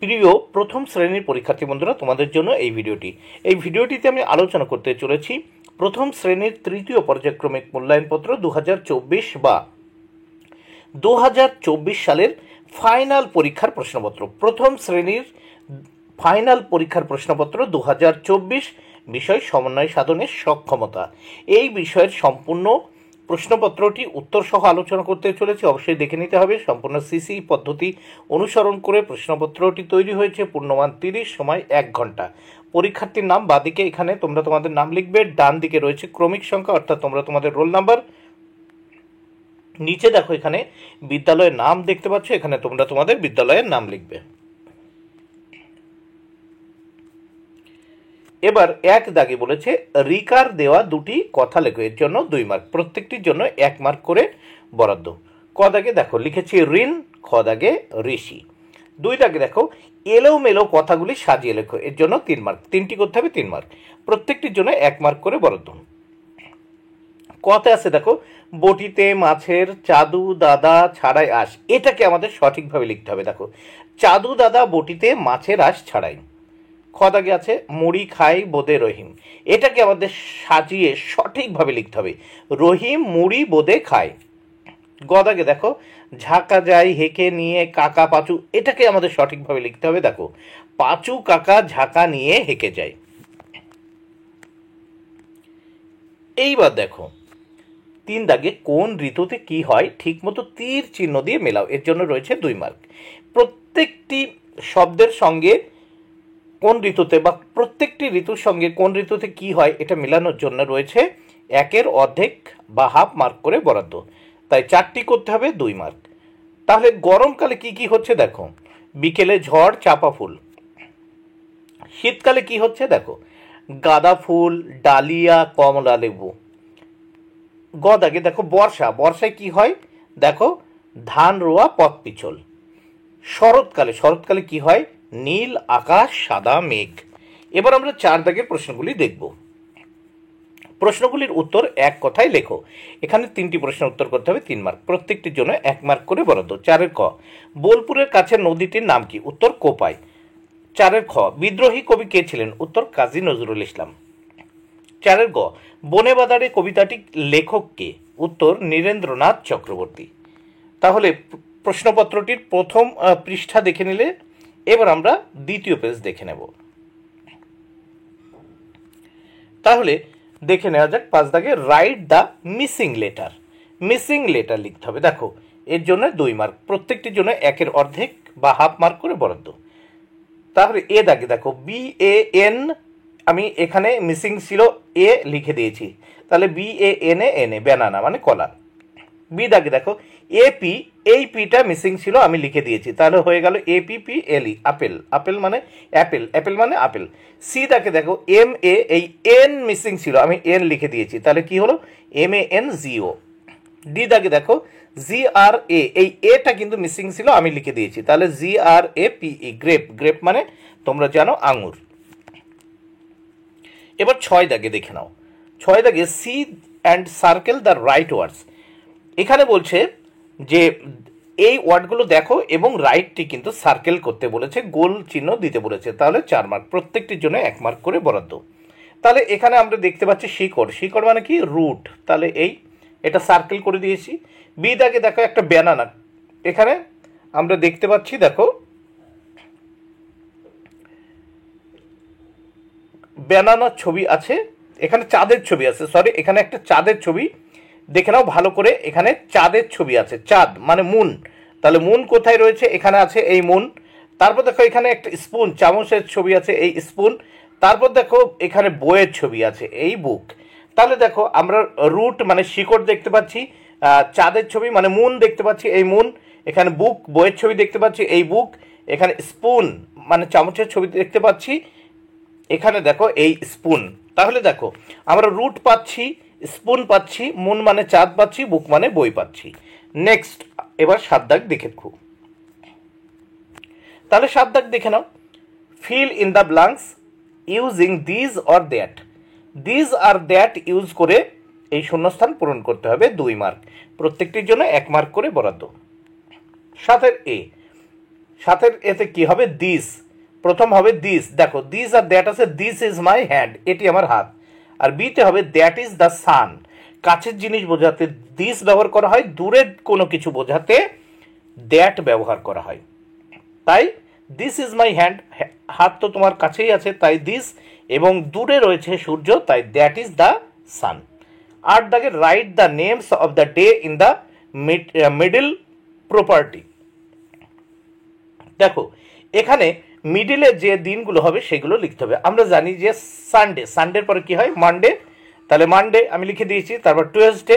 প্রিয় প্রথম শ্রেণীর পরীক্ষার্থী বন্ধুরা, তোমাদের জন্য এই ভিডিওটিতে আমি আলোচনা করতে চলেছি প্রথম শ্রেণীর তৃতীয় পর্যায়ক্রমিক মূল্যায়নপত্র 2024 বা 2024 সালের ফাইনাল পরীক্ষার প্রশ্নপত্র। প্রথম শ্রেণীর ফাইনাল পরীক্ষার প্রশ্নপত্র 2024, বিষয় সমন্বয় সাধনের সক্ষমতা। এই বিষয়ের সম্পূর্ণ প্রশ্নপত্রটি উত্তর সহ আলোচনা করতে চলেছে। অবশ্যই দেখে নিতে হবে। সম্পূর্ণ সিসি পদ্ধতি অনুসরণ করে প্রশ্নপত্রটি তৈরি হয়েছে। পূর্ণমান 30, সময় 1 ঘন্টা। পরীক্ষার্থীর নাম বাঁদিকে, এখানে তোমরা তোমাদের নাম লিখবে। ডান দিকে রয়েছে ক্রমিক সংখ্যা, অর্থাৎ তোমরা তোমাদের রোল নাম্বার। নিচে দেখো এখানে বিদ্যালয়ের নাম দেখতে পাচ্ছ, এখানে তোমরা তোমাদের বিদ্যালয়ের নাম লিখবে। এবার 1 দাগে বলেছে রিকার দেওয়া দুটি কথা লেখো, এর জন্য 2 মার্ক, প্রত্যেকটির জন্য 1 মার্ক করে বরাদ্দ। ক দাগে দেখো লিখেছি ঋণ, খ দাগে ঋষি। 2 দাগে দেখো এলোমেলো কথাগুলি সাজিয়ে লেখো, এর জন্য 3 মার্ক, 3টি করতে হবে, 3 মার্ক, প্রত্যেকটির জন্য 1 মার্ক করে বরাদ্দ। কতে আছে দেখো বটিতে মাছের চাদু দাদা ছাড়াই আস, এটাকে আমাদের সঠিকভাবে লিখতে হবে। দেখো চাদু দাদা বটিতে মাছের আঁশ ছাড়াই। খ দাগে আছে মুড়ি খাই বোদে রহিম, এটাকে আমাদের সাজিয়ে সঠিকভাবে লিখতে হবে, রহিম মুড়ি বোদে খায়। গ দাগে দেখো ঝাঁকা যায় হেঁকে নিয়ে কাকা পাঁচু, এটাকে আমাদের সঠিকভাবে লিখতে হবে। দেখো পাঁচু কাকা ঝাঁকা নিয়ে হেঁকে যায়। এইবার দেখো 3 দাগে কোন ঋতুতে কি হয় ঠিকমতো তীর চিহ্ন দিয়ে মেলাও, এর জন্য রয়েছে 2 মার্ক। প্রত্যেকটি শব্দের সঙ্গে কোন ঋতুতে বা প্রত্যেকটি ঋতুর সঙ্গে কোন ঋতুতে কি হয় এটা মেলানোর জন্য রয়েছে 1-এর অর্ধেক বা হাফ মার্ক করে বরাদ্দ। তাই 4টি করতে হবে, 2 মার্ক। তাহলে গরমকালে কি কি হচ্ছে দেখো বিকেলে ঝড় চাপা ফুল। শীতকালে কি হচ্ছে দেখো গাঁদা ফুল ডালিয়া কমলা লেবু। গ দাগে দেখো বর্ষায় কি হয় দেখো ধান রোয়া পথ পিছল। শরৎকালে কি হয় নীল আকাশ সাদা মেঘ। এবার আমরা 4 দাগের প্রশ্নগুলি দেখব। প্রশ্নগুলির উত্তর এক কথায় লেখো। এখানে 3টি প্রশ্নের উত্তর করতে হবে, 3 মার্ক, প্রত্যেকটির জন্য 1 মার্ক করে বরাদ্দ। 4-এর ক বোলপুরের কাছে নদীটির নাম কি, উত্তর কোপাই। 4-এর খ বিদ্রোহী কবি কে ছিলেন, উত্তর কাজী নজরুল ইসলাম। 4-এর গ বনে বাদারে কবিতাটি লেখক কে, উত্তর নীরেন্দ্রনাথ চক্রবর্তী। তাহলে প্রশ্নপত্রটির প্রথম পৃষ্ঠা দেখে নিলে, এবার আমরা দ্বিতীয় পেজ দেখে নেব। তাহলে দেখে নেওয়া যাক 5 দাগে রাইট দ্য মিসিং লেটার লিখতে হবে। দেখো এর জন্য 2 মার্ক, প্রত্যেকটির জন্য 1-এর অর্ধেক বা হাফ মার্ক করে বরাদ্দ। তাহলে এ দাগে দেখো BAN, আমি এখানে মিসিং ছিল এ লিখে দিয়েছি, তাহলে BANA ব্যানানা মানে কলা। বি দাগে দেখো AP, এই পিটা মিসিং ছিল আমি লিখে দিয়েছি, তাহলে হয়ে গেল APPLE আপেল মানে অ্যাপেল মানে আপেল। সি দাগে দেখো MA, এই এন মিসিং ছিল আমি এন লিখে দিয়েছি, তাহলে কি হলো MANGO। ডি দাগে দেখো GRA, এই এটা কিন্তু মিসিং ছিল আমি লিখে দিয়েছি, তাহলে GRAPE গ্রেপ মানে তোমরা জানো আঙুর। এবার 6 দাগে দেখে নাও। 6 দাগে C and circle the right words, এখানে বলছে যে এই ওয়ার্ডগুলো দেখো এবং রাইটটি কিন্তু সার্কেল করতে বলেছে, গোল চিহ্ন দিতে বলেছে, তাহলে 4 মার্ক, প্রত্যেকটির জন্য 1 মার্ক করে বরাদ্দ। তাহলে এখানে আমরা দেখতে পাচ্ছি শিকড় মানে কি রুট, তাহলে এটা সার্কেল করে দিয়েছি। বি দাগে দেখো একটা ব্যানানা, এখানে আমরা দেখতে পাচ্ছি দেখো ব্যানানার ছবি আছে, এখানে চাঁদের ছবি আছে, এখানে একটা চাঁদের ছবি দেখে নাও ভালো করে, এখানে চাঁদের ছবি আছে, চাঁদ মানে মুন, তাহলে মুন কোথায় রয়েছে, এখানে আছে এই মুন। তারপর দেখো এখানে একটা স্পুন চামচের ছবি আছে, এই স্পুন। তারপর দেখো এখানে বইয়ের ছবি আছে, এই বুক। তাহলে দেখো আমরা রুট মানে শিকড় দেখতে পাচ্ছি, চাঁদের ছবি মানে মুন দেখতে পাচ্ছি, এই মুন। এখানে বুক বইয়ের ছবি দেখতে পাচ্ছি, এই বুক। এখানে স্পুন মানে চামচের ছবি দেখতে পাচ্ছি, এখানে দেখো এই স্পুন। তাহলে দেখো আমরা রুট পাচ্ছি, স্পুন পাচ্ছি, মুন মানে চাঁদ পাচ্ছি, বুক মানে বই পাচ্ছি। নেক্সট এবার 7 দাগ দেখে খুব, তাহলে 7 দাগ দেখে নাও। Fill in the blanks using this আর দ্যাট ইউজ করে এই শূন্যস্থান পূরণ করতে হবে, 2 মার্ক, প্রত্যেকটির জন্য 1 মার্ক করে বরাদ্দ। 7-এর এ সাথের এতে কি হবে, দিস, প্রথম হবে দিস, দেখো দিস আর দ্যাট আছে, দিস ইজ মাই হ্যান্ড, এটি আমার হাত। আর বিতে হবে দ্যাট ইজ দ্য সান, কাছের জিনিস বোঝাতে দিস ব্যবহার করা হয়, দূরের কোনো কিছু বোঝাতে দ্যাট ব্যবহার করা হয়। তাই দিস ইজ মাই হ্যান্ড, হাত তো তোমার কাছেই আছে তাই দিস, এবং দূরে রয়েছে সূর্য তাই দ্যাট ইজ দ্য সান। 8 দাগে write the names of the day in the middle property. দেখো এখানে মিডিলে যে দিনগুলো হবে সেগুলো লিখতে হবে। আমরা জানি যে সানডে, সানডের পরে কি হয়, মানডে, তাহলে মানডে আমি লিখে দিয়েছি, তারপর টুয়েসডে,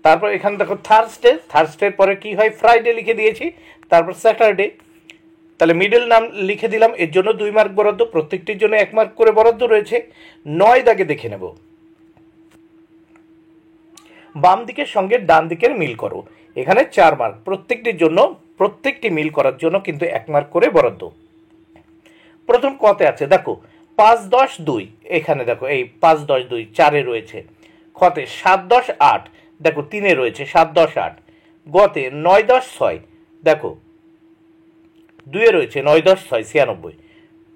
তারপর এখানে দেখো থার্সডে, থার্সডের পরে কি হয়, ফ্রাইডে লিখে দিয়েছি, তারপর স্যাটারডে। তাহলে মিডল নাম লিখে দিলাম, এর জন্য 2 মার্ক বরাদ্দ, প্রত্যেকটির জন্য 1 মার্ক করে বরাদ্দ রয়েছে। 9 দাগে দেখে নেব, বাম দিকের সঙ্গে ডান দিকের মিল করো, এখানে 4 মার্ক, প্রত্যেকটির জন্য, প্রত্যেকটি মিল করার জন্য কিন্তু 1 মার্ক করে বরাদ্দ। প্রথম কতে আছে দেখো 5 10 2, এখানে দেখো এই 5 10 2 4-এ রয়েছে। খতে 7 10 8, দেখো 3-এ রয়েছে 7 10 8। গতে 9 10 6, দেখো 2-এ রয়েছে 9 10 6 96।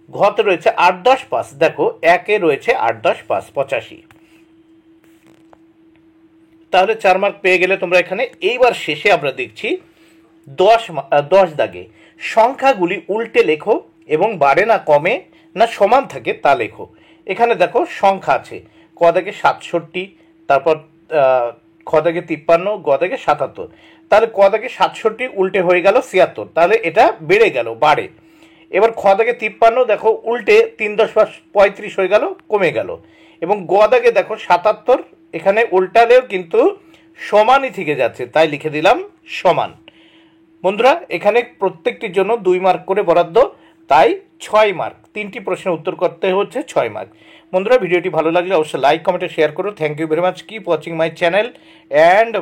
ঘতে রয়েছে 8 10 5, দেখো 1-এ রয়েছে 8 10 5 85। তাহলে 4 মার্ক পেয়ে গেলে তোমরা এখানে। এইবার শেষে আমরা দেখছি 10 দাগে সংখ্যাগুলি উল্টে লেখো এবং বাড়ে না কমে না সমান থাকে তা লেখো। এখানে দেখো সংখ্যা আছে, ক দাগে 67, তারপর খ দাগে 53, গ দাগে 77। তাহলে ক দাগে 67 উল্টে হয়ে গেল 76, তাহলে এটা বেড়ে গেল, বাড়ে। এবার খ দাগে 53 দেখো উল্টে 3 10 5 35 হয়ে গেল, কমে গেল। এবং গ দাগে দেখো 77, এখানে উল্টালেও কিন্তু সমানই থেকে যাচ্ছে, তাই লিখে দিলাম সমান। বন্ধুরা এখানে প্রত্যেকটির জন্য 2 মার্ক করে বরাদ্দ, তাই 6 মার্ক, 3টি প্রশ্নের উত্তর করতে হচ্ছে 6 মার্ক। বন্ধুরা ভিডিওটি ভালো লাগলে অবশ্যই লাইক কমেন্টে শেয়ার করো। Thank you very much, keep watching my channel and